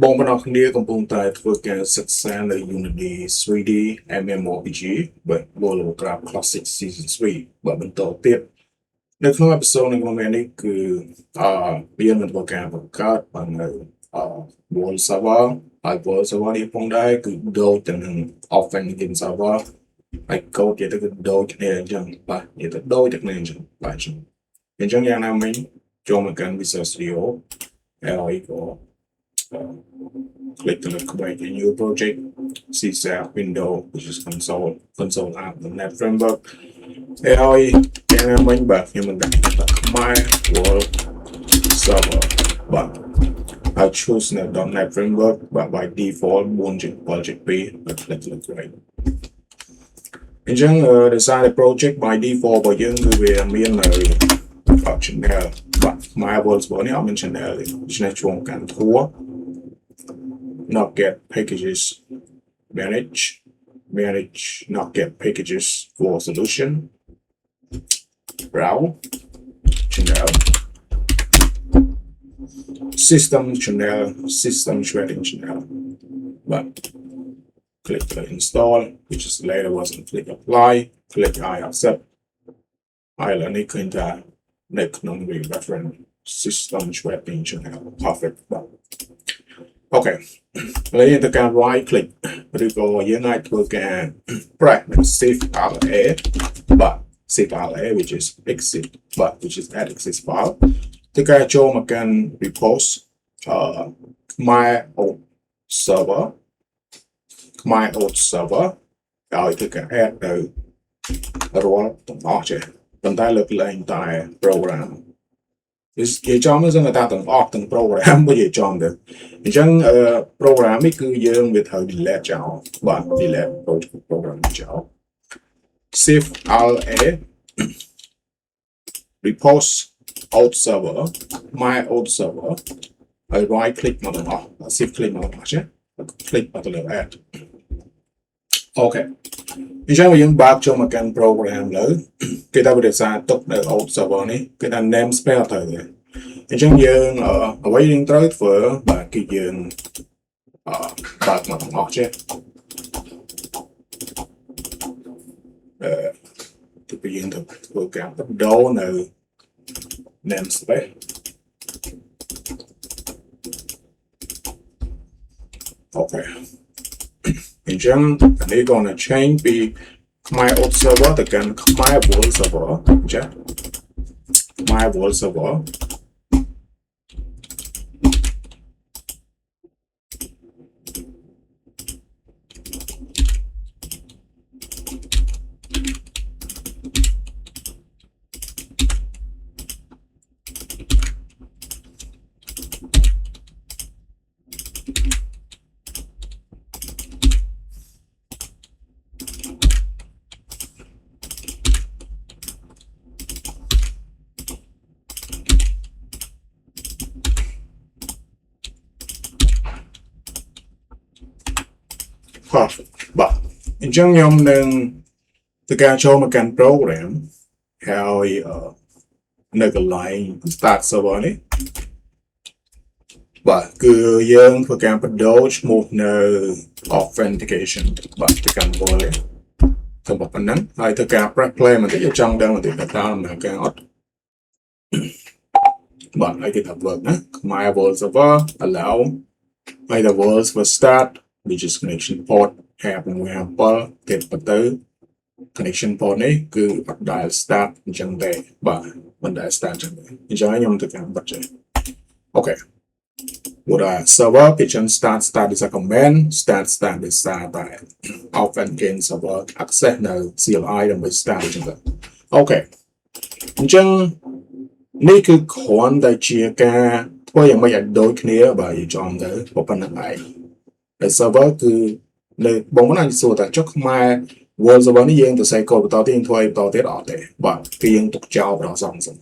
បងប្អូនគ្នាកំពុងតែធ្វើការសិក្សានៅ Unity 3D MMORPG បាទ World of Warcraft Classic Season 3បាទបន្តទៀតនៅក្នុងអេពីសូតនៅក្នុងនេះគឺមានបន្តការបង្កើតបាននៅWorld Server ហើយ World Server នេះផងដែរគឺដូចទៅនឹង Offline Game Server ហើយកូដវាទៅគឺដូចគ្នាអញ្ចឹងបាទវាទៅដូចតែគ្នាអញ្ចឹងបាទអញ្ចឹងយ៉ាងណាមិញចូលមកកាន់ Visual Studio ហើយក៏ click the create a new project, CSAP window, which is console app, the net framework. AI can bring back human my world server. But I choose the .NET framework, but by default, project B, but click the create. In general, design the project by default, but you will be a function there. But my world's body, I mentioned earlier, which is one can tour. Not get packages, manage, not get packages for solution, browse, channel, system shredding channel, but click the install, which is later wasn't click apply, click I accept, I learn it into next non-read reference, system shredding channel, perfect. Okay, lấy từ cái right click, rồi có những ai thuộc cái press Shift Alt A, but Shift Alt A which is exit, but which is add exit file. Từ cái cho mà can repose my old server, rồi từ cái add từ role tổng object, chúng ta lực lên tại program. Cái trong nó là ta từng program bây giờ trong được. Chẳng program ấy cứ dương về thời delete cháu và delete program cháu. Shift Alt A repose old server, my old server. Right click mà shift click mà chứ. Click vào từ add. Okay. Chẳng bây giờ back cho một cái program lớn. Cái ta bây giờ tục được old server này, cái ta namespace thời này. Chẳng dương ở waiting tới for và cái dương back mà object. Thì bây giờ thực cảm bắt đầu là namespace. Okay. Chẳng they're gonna change be my old server to can my world server. Check. My world server. But in chẳng nhóm nên từ cái cho một cái program how nơi cái line start server này và cứ dương của cái bắt đầu một nơi authentication và từ cái vô này thông báo phần nắng hay từ cái play mà tự trong đang là tự đặt ra là cái hot bạn hãy cái tập vợt nhé my world server allow by the worlds will start which is connection port have example get tới connection port này cứ bắt đầu start chẳng để và mình đã start chẳng để cho anh em thực hiện bắt chơi. Okay. What server kitchen start is a command start is tại authentication server access now CLI đồng với start chẳng hạn. Okay. Chẳng này cứ khoản đại chia ca thôi yang bây đối kia và chọn tới một phần này. The server cứเลยบอกว่านั่นส่วนแต่เจ้ามา World Server นี่ยังตัวใส่โค้ดต่อที่ตัวต่อที่ออกเลยว่าคือยังตกเจ้าเราสองส่วน